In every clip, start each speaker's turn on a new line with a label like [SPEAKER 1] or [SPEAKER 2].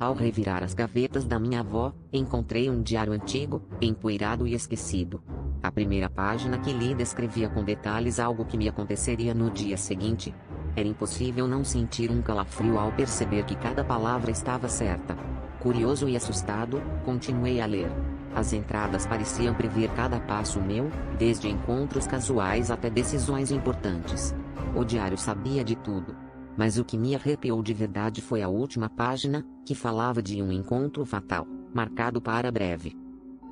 [SPEAKER 1] Ao revirar as gavetas da minha avó, encontrei um diário antigo, empoeirado e esquecido. A primeira página que li descrevia com detalhes algo que me aconteceria no dia seguinte. Era impossível não sentir um calafrio ao perceber que cada palavra estava certa. Curioso e assustado, continuei a ler. As entradas pareciam prever cada passo meu, desde encontros casuais até decisões importantes. O diário sabia de tudo. Mas o que me arrepiou de verdade foi a última página, que falava de um encontro fatal, marcado para breve.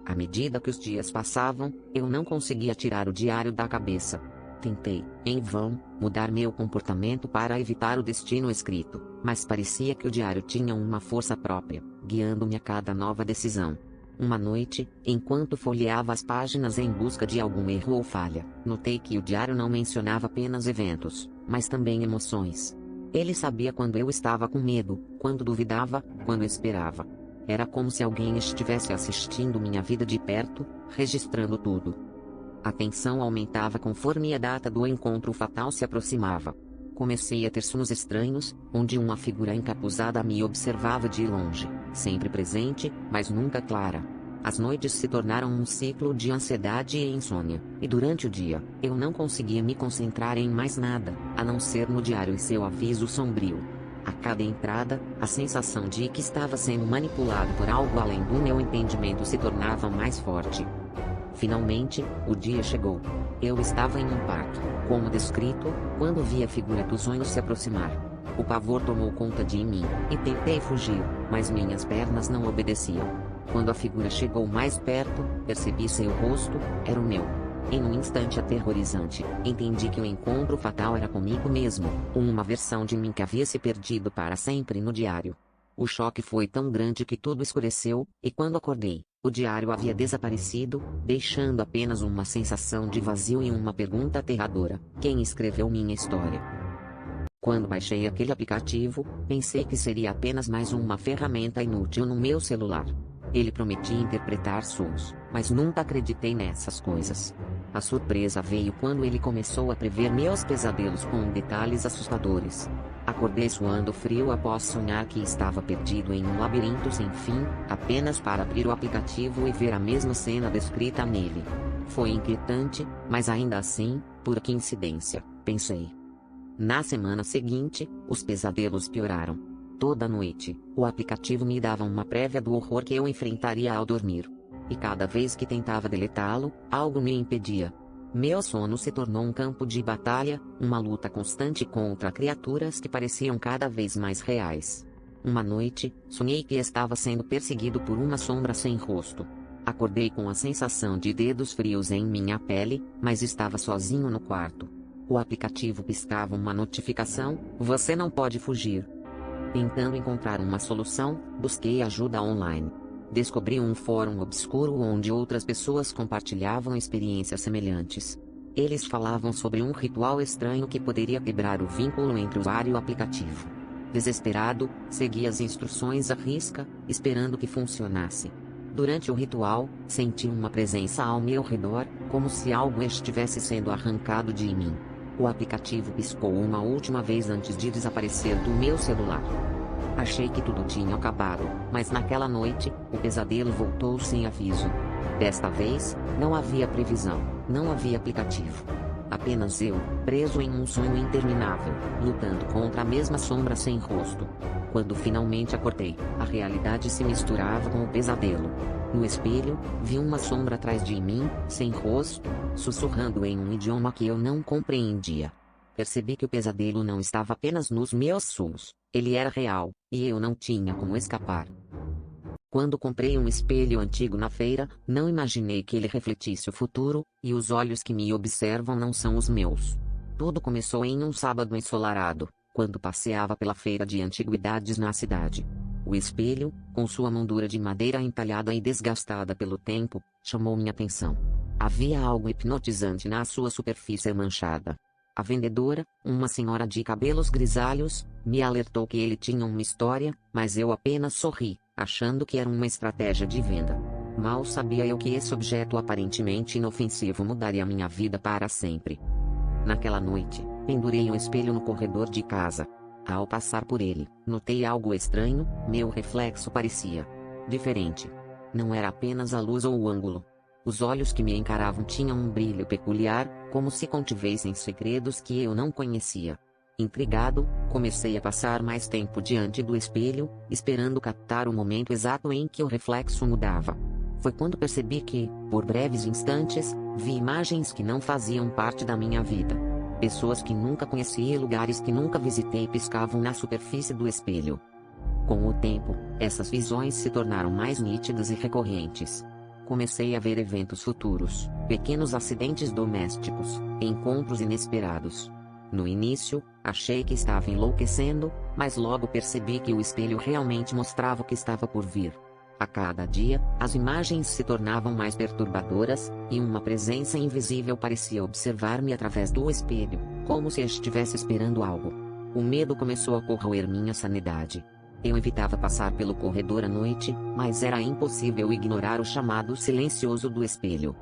[SPEAKER 1] À medida que os dias passavam, eu não conseguia tirar o diário da cabeça. Tentei, em vão, mudar meu comportamento para evitar o destino escrito, mas parecia que o diário tinha uma força própria, guiando-me a cada nova decisão. Uma noite, enquanto folheava as páginas em busca de algum erro ou falha, notei que o diário não mencionava apenas eventos, mas também emoções. Ele sabia quando eu estava com medo, quando duvidava, quando esperava. Era como se alguém estivesse assistindo minha vida de perto, registrando tudo. A tensão aumentava conforme a data do encontro fatal se aproximava. Comecei a ter sonhos estranhos, onde uma figura encapuzada me observava de longe, sempre presente, mas nunca clara. As noites se tornaram um ciclo de ansiedade e insônia, e durante o dia, eu não conseguia me concentrar em mais nada, a não ser no diário e seu aviso sombrio. A cada entrada, a sensação de que estava sendo manipulado por algo além do meu entendimento se tornava mais forte. Finalmente, o dia chegou. Eu estava em um parque, como descrito, quando vi a figura dos sonhos se aproximar. O pavor tomou conta de mim, e tentei fugir, mas minhas pernas não obedeciam. Quando a figura chegou mais perto, percebi seu rosto, era o meu. Em um instante aterrorizante, entendi que o encontro fatal era comigo mesmo, uma versão de mim que havia se perdido para sempre no diário. O choque foi tão grande que tudo escureceu, e quando acordei, o diário havia desaparecido, deixando apenas uma sensação de vazio e uma pergunta aterradora: quem escreveu minha história? Quando baixei aquele aplicativo, pensei que seria apenas mais uma ferramenta inútil no meu celular. Ele prometia interpretar sonhos, mas nunca acreditei nessas coisas. A surpresa veio quando ele começou a prever meus pesadelos com detalhes assustadores. Acordei suando frio após sonhar que estava perdido em um labirinto sem fim, apenas para abrir o aplicativo e ver a mesma cena descrita nele. Foi inquietante, mas ainda assim, pura coincidência, pensei. Na semana seguinte, os pesadelos pioraram. Toda noite, o aplicativo me dava uma prévia do horror que eu enfrentaria ao dormir. E cada vez que tentava deletá-lo, algo me impedia. Meu sono se tornou um campo de batalha, uma luta constante contra criaturas que pareciam cada vez mais reais. Uma noite, sonhei que estava sendo perseguido por uma sombra sem rosto. Acordei com a sensação de dedos frios em minha pele, mas estava sozinho no quarto. O aplicativo piscava uma notificação: você não pode fugir. Tentando encontrar uma solução, busquei ajuda online. Descobri um fórum obscuro onde outras pessoas compartilhavam experiências semelhantes. Eles falavam sobre um ritual estranho que poderia quebrar o vínculo entre o usuário e o aplicativo. Desesperado, segui as instruções à risca, esperando que funcionasse. Durante o ritual, senti uma presença ao meu redor, como se algo estivesse sendo arrancado de mim. O aplicativo piscou uma última vez antes de desaparecer do meu celular. Achei que tudo tinha acabado, mas naquela noite, o pesadelo voltou sem aviso. Desta vez, não havia previsão, não havia aplicativo. Apenas eu, preso em um sonho interminável, lutando contra a mesma sombra sem rosto. Quando finalmente acordei, a realidade se misturava com o pesadelo. No espelho, vi uma sombra atrás de mim, sem rosto, sussurrando em um idioma que eu não compreendia. Percebi que o pesadelo não estava apenas nos meus sonhos, ele era real, e eu não tinha como escapar. Quando comprei um espelho antigo na feira, não imaginei que ele refletisse o futuro, e os olhos que me observam não são os meus. Tudo começou em um sábado ensolarado, quando passeava pela feira de antiguidades na cidade. O espelho, com sua moldura de madeira entalhada e desgastada pelo tempo, chamou minha atenção. Havia algo hipnotizante na sua superfície manchada. A vendedora, uma senhora de cabelos grisalhos, me alertou que ele tinha uma história, mas eu apenas sorri, achando que era uma estratégia de venda. Mal sabia eu que esse objeto aparentemente inofensivo mudaria minha vida para sempre. Naquela noite, pendurei um espelho no corredor de casa. Ao passar por ele, notei algo estranho, meu reflexo parecia diferente. Não era apenas a luz ou o ângulo. Os olhos que me encaravam tinham um brilho peculiar, como se contivessem segredos que eu não conhecia. Intrigado, comecei a passar mais tempo diante do espelho, esperando captar o momento exato em que o reflexo mudava. Foi quando percebi que, por breves instantes, vi imagens que não faziam parte da minha vida. Pessoas que nunca conheci e lugares que nunca visitei piscavam na superfície do espelho. Com o tempo, essas visões se tornaram mais nítidas e recorrentes. Comecei a ver eventos futuros, pequenos acidentes domésticos, encontros inesperados. No início, achei que estava enlouquecendo, mas logo percebi que o espelho realmente mostrava o que estava por vir. A cada dia, as imagens se tornavam mais perturbadoras, e uma presença invisível parecia observar-me através do espelho, como se estivesse esperando algo. O medo começou a corroer minha sanidade. Eu evitava passar pelo corredor à noite, mas era impossível ignorar o chamado silencioso do espelho.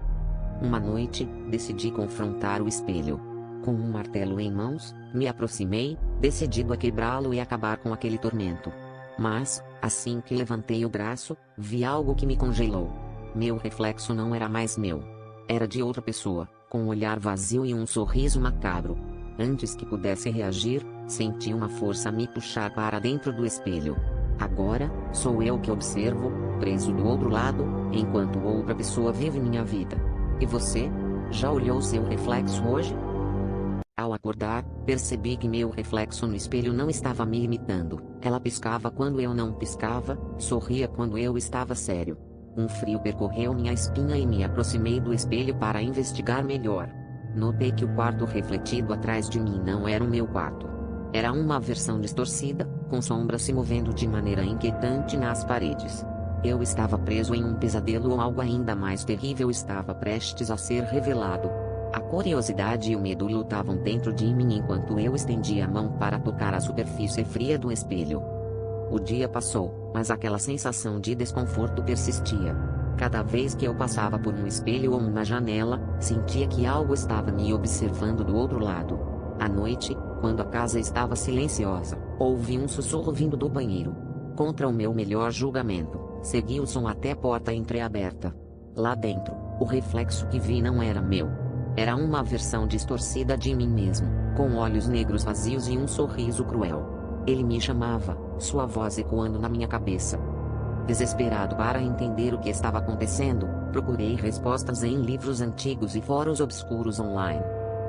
[SPEAKER 1] Uma noite, decidi confrontar o espelho. Com um martelo em mãos, me aproximei, decidido a quebrá-lo e acabar com aquele tormento. Mas, assim que levantei o braço, vi algo que me congelou. Meu reflexo não era mais meu. Era de outra pessoa, com um olhar vazio e um sorriso macabro. Antes que pudesse reagir, senti uma força me puxar para dentro do espelho. Agora, sou eu que observo, preso do outro lado, enquanto outra pessoa vive minha vida. E você? Já olhou seu reflexo hoje? Ao acordar, percebi que meu reflexo no espelho não estava me imitando. Ela piscava quando eu não piscava, sorria quando eu estava sério. Um frio percorreu minha espinha e me aproximei do espelho para investigar melhor. Notei que o quarto refletido atrás de mim não era o meu quarto. Era uma versão distorcida, com sombras se movendo de maneira inquietante nas paredes. Eu estava preso em um pesadelo ou algo ainda mais terrível estava prestes a ser revelado. A curiosidade e o medo lutavam dentro de mim enquanto eu estendia a mão para tocar a superfície fria do espelho. O dia passou, mas aquela sensação de desconforto persistia. Cada vez que eu passava por um espelho ou uma janela, sentia que algo estava me observando do outro lado. À noite, quando a casa estava silenciosa, ouvi um sussurro vindo do banheiro. Contra o meu melhor julgamento, segui o som até a porta entreaberta. Lá dentro, o reflexo que vi não era meu. Era uma versão distorcida de mim mesmo, com olhos negros vazios e um sorriso cruel. Ele me chamava, sua voz ecoando na minha cabeça. Desesperado para entender o que estava acontecendo, procurei respostas em livros antigos e fóruns obscuros online.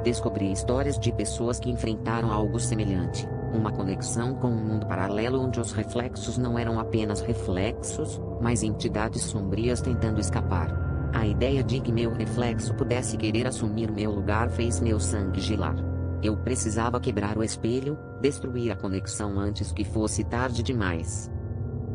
[SPEAKER 1] Descobri histórias de pessoas que enfrentaram algo semelhante, uma conexão com um mundo paralelo onde os reflexos não eram apenas reflexos, mas entidades sombrias tentando escapar. A ideia de que meu reflexo pudesse querer assumir meu lugar fez meu sangue gelar. Eu precisava quebrar o espelho, destruir a conexão antes que fosse tarde demais.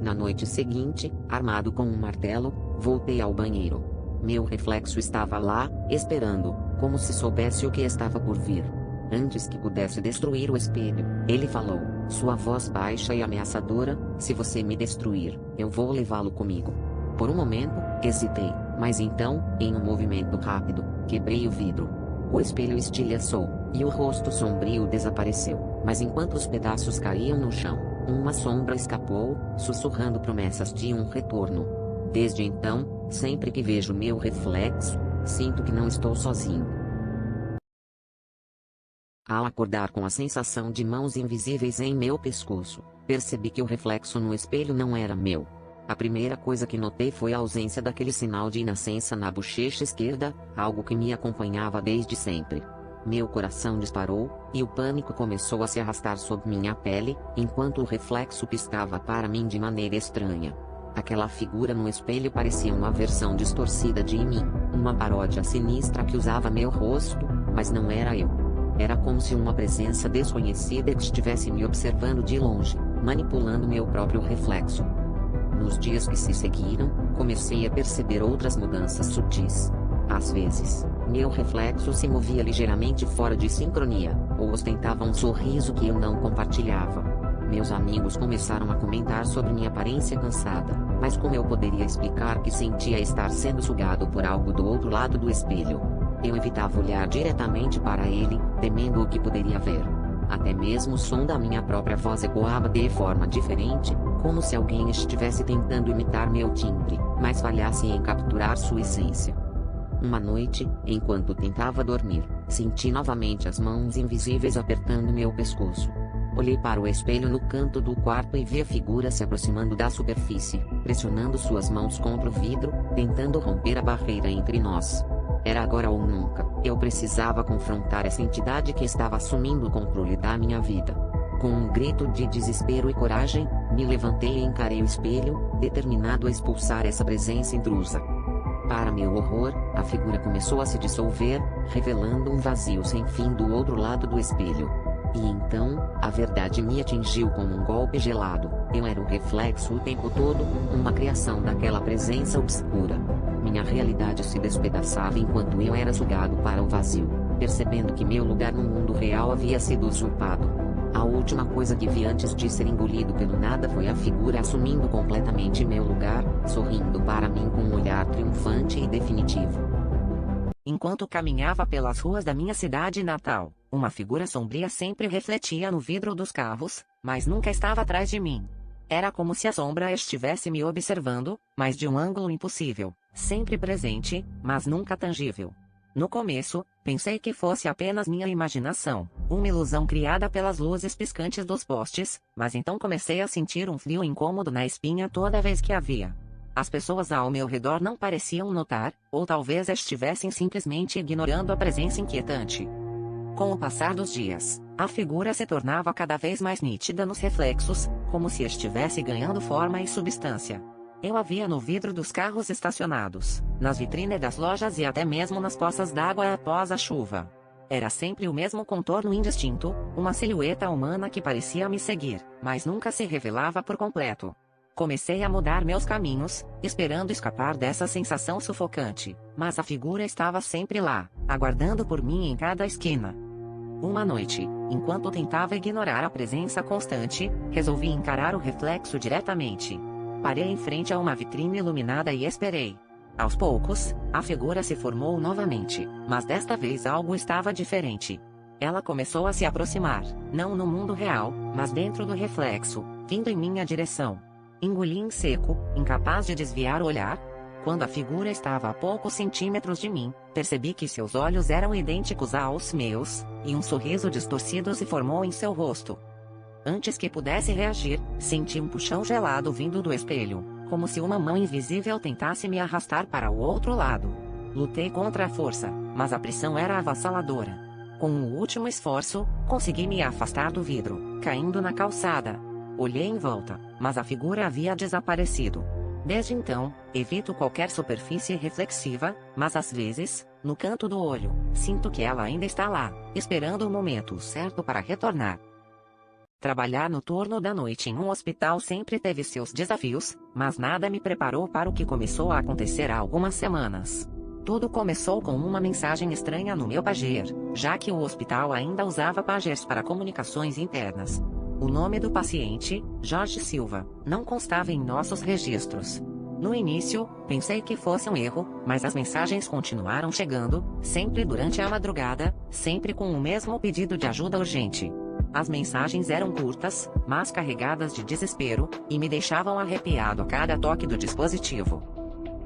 [SPEAKER 1] Na noite seguinte, armado com um martelo, voltei ao banheiro. Meu reflexo estava lá, esperando, como se soubesse o que estava por vir. Antes que pudesse destruir o espelho, ele falou, sua voz baixa e ameaçadora: se você me destruir, eu vou levá-lo comigo. Por um momento, hesitei, mas então, em um movimento rápido, quebrei o vidro. O espelho estilhaçou, e o rosto sombrio desapareceu, mas enquanto os pedaços caíam no chão, uma sombra escapou, sussurrando promessas de um retorno. Desde então, sempre que vejo meu reflexo, sinto que não estou sozinho. Ao acordar com a sensação de mãos invisíveis em meu pescoço, percebi que o reflexo no espelho não era meu. A primeira coisa que notei foi a ausência daquele sinal de nascença na bochecha esquerda, algo que me acompanhava desde sempre. Meu coração disparou, e o pânico começou a se arrastar sob minha pele, enquanto o reflexo piscava para mim de maneira estranha. Aquela figura no espelho parecia uma versão distorcida de mim, uma paródia sinistra que usava meu rosto, mas não era eu. Era como se uma presença desconhecida estivesse me observando de longe, manipulando meu próprio reflexo. Nos dias que se seguiram, comecei a perceber outras mudanças sutis. Às vezes, meu reflexo se movia ligeiramente fora de sincronia, ou ostentava um sorriso que eu não compartilhava. Meus amigos começaram a comentar sobre minha aparência cansada, mas como eu poderia explicar que sentia estar sendo sugado por algo do outro lado do espelho? Eu evitava olhar diretamente para ele, temendo o que poderia ver. Até mesmo o som da minha própria voz ecoava de forma diferente, como se alguém estivesse tentando imitar meu timbre, mas falhasse em capturar sua essência. Uma noite, enquanto tentava dormir, senti novamente as mãos invisíveis apertando meu pescoço. Olhei para o espelho no canto do quarto e vi a figura se aproximando da superfície, pressionando suas mãos contra o vidro, tentando romper a barreira entre nós. Era agora ou nunca. Eu precisava confrontar essa entidade que estava assumindo o controle da minha vida. Com um grito de desespero e coragem, me levantei e encarei o espelho, determinado a expulsar essa presença intrusa. Para meu horror, a figura começou a se dissolver, revelando um vazio sem fim do outro lado do espelho. E então, a verdade me atingiu como um golpe gelado. Eu era um reflexo o tempo todo, uma criação daquela presença obscura. Minha realidade se despedaçava enquanto eu era sugado para o vazio, percebendo que meu lugar no mundo real havia sido usurpado. A última coisa que vi antes de ser engolido pelo nada foi a figura assumindo completamente meu lugar, sorrindo para mim com um olhar triunfante e definitivo.
[SPEAKER 2] Enquanto caminhava pelas ruas da minha cidade natal, uma figura sombria sempre refletia no vidro dos carros, mas nunca estava atrás de mim. Era como se a sombra estivesse me observando, mas de um ângulo impossível, sempre presente, mas nunca tangível. No começo, pensei que fosse apenas minha imaginação, uma ilusão criada pelas luzes piscantes dos postes, mas então comecei a sentir um frio incômodo na espinha toda vez que a via. As pessoas ao meu redor não pareciam notar, ou talvez estivessem simplesmente ignorando a presença inquietante. Com o passar dos dias, a figura se tornava cada vez mais nítida nos reflexos, como se estivesse ganhando forma e substância. Eu a via no vidro dos carros estacionados, nas vitrines das lojas e até mesmo nas poças d'água após a chuva. Era sempre o mesmo contorno indistinto, uma silhueta humana que parecia me seguir, mas nunca se revelava por completo. Comecei a mudar meus caminhos, esperando escapar dessa sensação sufocante, mas a figura estava sempre lá, aguardando por mim em cada esquina. Uma noite, enquanto tentava ignorar a presença constante, resolvi encarar o reflexo diretamente. Parei em frente a uma vitrine iluminada e esperei. Aos poucos, a figura se formou novamente, mas desta vez algo estava diferente. Ela começou a se aproximar, não no mundo real, mas dentro do reflexo, vindo em minha direção. Engoli em seco, incapaz de desviar o olhar. Quando a figura estava a poucos centímetros de mim, percebi que seus olhos eram idênticos aos meus, e um sorriso distorcido se formou em seu rosto. Antes que pudesse reagir, senti um puxão gelado vindo do espelho, como se uma mão invisível tentasse me arrastar para o outro lado. Lutei contra a força, mas a pressão era avassaladora. Com um último esforço, consegui me afastar do vidro, caindo na calçada. Olhei em volta, mas a figura havia desaparecido. Desde então, evito qualquer superfície reflexiva, mas às vezes, no canto do olho, sinto que ela ainda está lá, esperando o momento certo para retornar. Trabalhar no turno da noite em um hospital sempre teve seus desafios, mas nada me preparou para o que começou a acontecer há algumas semanas. Tudo começou com uma mensagem estranha no meu pager, já que o hospital ainda usava pagers para comunicações internas. O nome do paciente, Jorge Silva, não constava em nossos registros. No início, pensei que fosse um erro, mas as mensagens continuaram chegando, sempre durante a madrugada, sempre com o mesmo pedido de ajuda urgente. As mensagens eram curtas, mas carregadas de desespero, e me deixavam arrepiado a cada toque do dispositivo.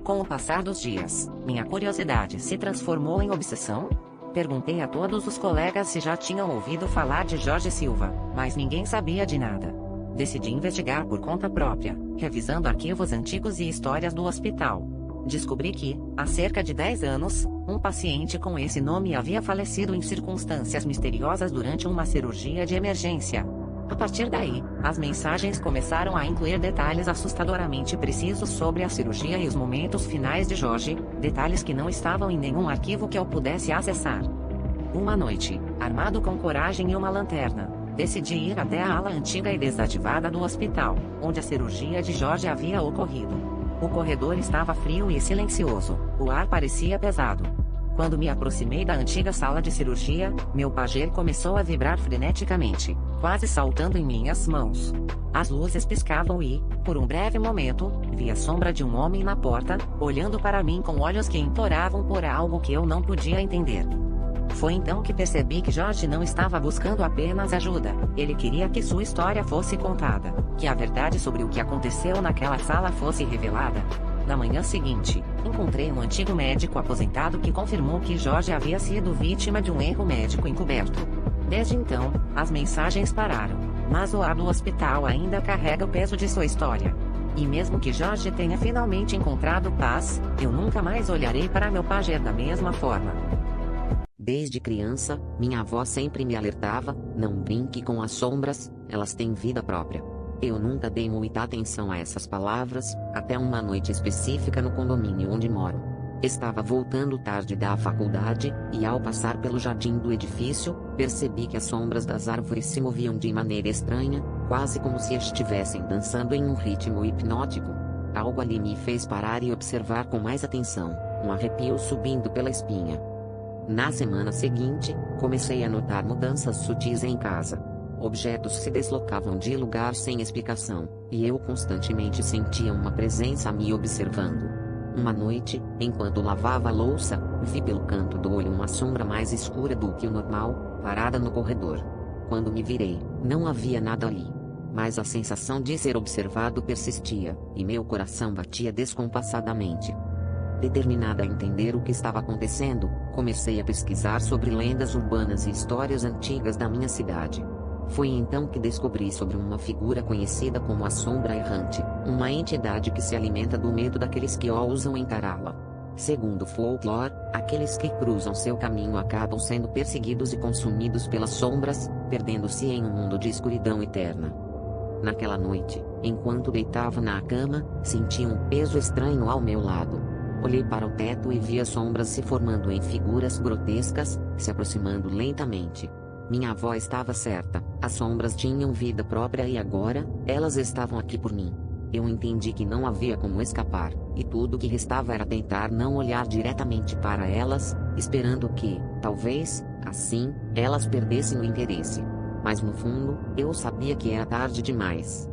[SPEAKER 2] Com o passar dos dias, minha curiosidade se transformou em obsessão. Perguntei a todos os colegas se já tinham ouvido falar de Jorge Silva, mas ninguém sabia de nada. Decidi investigar por conta própria, revisando arquivos antigos e histórias do hospital. Descobri que, há cerca de 10 anos, um paciente com esse nome havia falecido em circunstâncias misteriosas durante uma cirurgia de emergência. A partir daí, as mensagens começaram a incluir detalhes assustadoramente precisos sobre a cirurgia e os momentos finais de Jorge, detalhes que não estavam em nenhum arquivo que eu pudesse acessar. Uma noite, armado com coragem e uma lanterna, decidi ir até a ala antiga e desativada do hospital, onde a cirurgia de Jorge havia ocorrido. O corredor estava frio e silencioso, o ar parecia pesado. Quando me aproximei da antiga sala de cirurgia, meu pager começou a vibrar freneticamente, quase saltando em minhas mãos. As luzes piscavam e, por um breve momento, vi a sombra de um homem na porta, olhando para mim com olhos que imploravam por algo que eu não podia entender. Foi então que percebi que Jorge não estava buscando apenas ajuda, ele queria que sua história fosse contada, que a verdade sobre o que aconteceu naquela sala fosse revelada. Na manhã seguinte, encontrei um antigo médico aposentado que confirmou que Jorge havia sido vítima de um erro médico encoberto. Desde então, as mensagens pararam, mas o ar do hospital ainda carrega o peso de sua história. E mesmo que Jorge tenha finalmente encontrado paz, eu nunca mais olharei para meu pajem da mesma forma.
[SPEAKER 1] Desde criança, minha avó sempre me alertava: não brinque com as sombras, elas têm vida própria. Eu nunca dei muita atenção a essas palavras, até uma noite específica no condomínio onde moro. Estava voltando tarde da faculdade, e ao passar pelo jardim do edifício, percebi que as sombras das árvores se moviam de maneira estranha, quase como se estivessem dançando em um ritmo hipnótico. Algo ali me fez parar e observar com mais atenção, um arrepio subindo pela espinha. Na semana seguinte, comecei a notar mudanças sutis em casa. Objetos se deslocavam de lugar sem explicação, e eu constantemente sentia uma presença me observando. Uma noite, enquanto lavava a louça, vi pelo canto do olho uma sombra mais escura do que o normal, parada no corredor. Quando me virei, não havia nada ali. Mas a sensação de ser observado persistia, e meu coração batia descompassadamente. Determinada a entender o que estava acontecendo, comecei a pesquisar sobre lendas urbanas e histórias antigas da minha cidade. Foi então que descobri sobre uma figura conhecida como a Sombra Errante, uma entidade que se alimenta do medo daqueles que ousam encará-la. Segundo o folclore, aqueles que cruzam seu caminho acabam sendo perseguidos e consumidos pelas sombras, perdendo-se em um mundo de escuridão eterna. Naquela noite, enquanto deitava na cama, senti um peso estranho ao meu lado. Olhei para o teto e vi as sombras se formando em figuras grotescas, se aproximando lentamente. Minha avó estava certa, as sombras tinham vida própria e agora, elas estavam aqui por mim. Eu entendi que não havia como escapar, e tudo o que restava era tentar não olhar diretamente para elas, esperando que, talvez, assim, elas perdessem o interesse. Mas no fundo, eu sabia que era tarde demais.